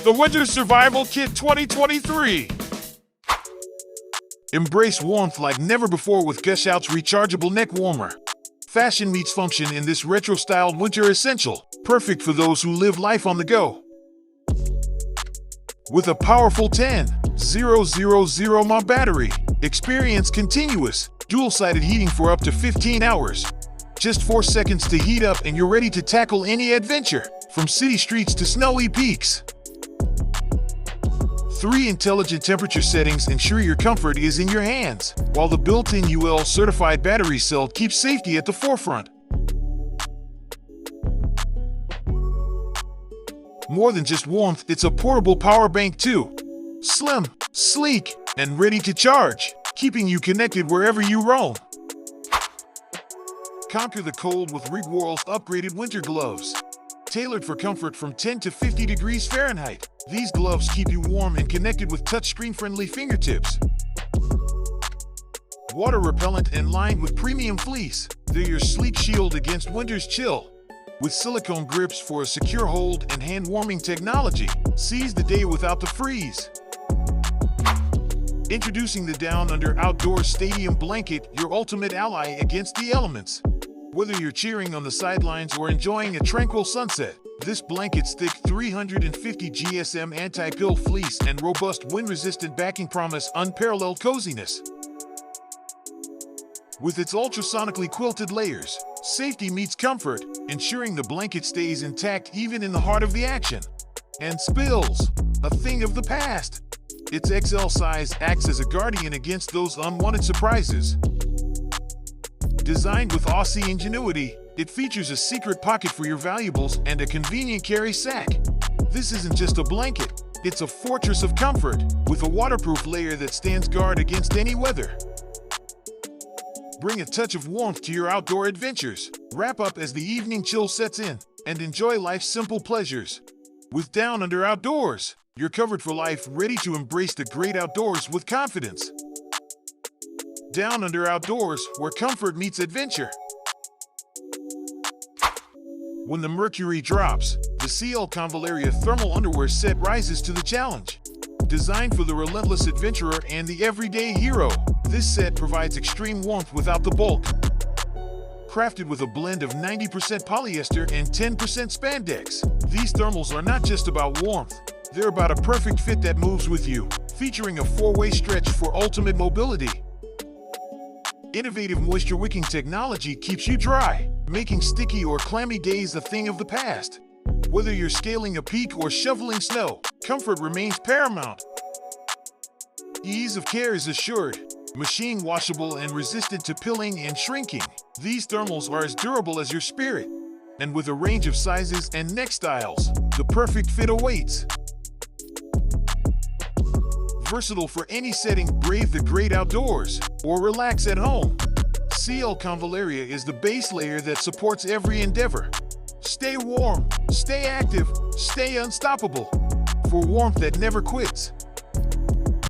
the Winter Survival Kit 2023. Embrace warmth like never before with Gushout's rechargeable neck warmer. Fashion meets function in this retro-styled winter essential, perfect for those who live life on the go. With a powerful 10,000 mAh battery, experience continuous, dual-sided heating for up to 15 hours. Just 4 seconds to heat up and you're ready to tackle any adventure, from city streets to snowy peaks. 3 intelligent temperature settings ensure your comfort is in your hands, while the built-in UL-certified battery cell keeps safety at the forefront. More than just warmth, it's a portable power bank too. Slim, sleek, and ready to charge, keeping you connected wherever you roam. Conquer the cold with Rigworld's upgraded winter gloves. Tailored for comfort from 10 to 50 degrees Fahrenheit, these gloves keep you warm and connected with touchscreen-friendly fingertips. Water repellent and lined with premium fleece, they're your sleep shield against winter's chill. With silicone grips for a secure hold and hand-warming technology, seize the day without the freeze. Introducing the Down Under Outdoors Stadium Blanket, your ultimate ally against the elements. Whether you're cheering on the sidelines or enjoying a tranquil sunset, this blanket's thick 350 GSM anti-pill fleece and robust wind-resistant backing promise unparalleled coziness. With its ultrasonically quilted layers, safety meets comfort, ensuring the blanket stays intact even in the heart of the action. And spills, a thing of the past. Its XL size acts as a guardian against those unwanted surprises. Designed with Aussie ingenuity, it features a secret pocket for your valuables and a convenient carry sack. This isn't just a blanket, it's a fortress of comfort, with a waterproof layer that stands guard against any weather. Bring a touch of warmth to your outdoor adventures, wrap up as the evening chill sets in, and enjoy life's simple pleasures. With Down Under Outdoors, you're covered for life, ready to embrace the great outdoors with confidence. Down Under Outdoors, where comfort meets adventure. When the mercury drops, the CL Convallaria thermal underwear set rises to the challenge. Designed for the relentless adventurer and the everyday hero, this set provides extreme warmth without the bulk. Crafted with a blend of 90% polyester and 10% spandex, these thermals are not just about warmth, they're about a perfect fit that moves with you, featuring a 4-way stretch for ultimate mobility. Innovative moisture-wicking technology keeps you dry, making sticky or clammy days a thing of the past. Whether you're scaling a peak or shoveling snow, comfort remains paramount. Ease of care is assured. Machine washable and resistant to pilling and shrinking, these thermals are as durable as your spirit. And with a range of sizes and neck styles, the perfect fit awaits. Versatile for any setting, brave the great outdoors, or relax at home. CL Convallaria is the base layer that supports every endeavor. Stay warm, stay active, stay unstoppable. For warmth that never quits.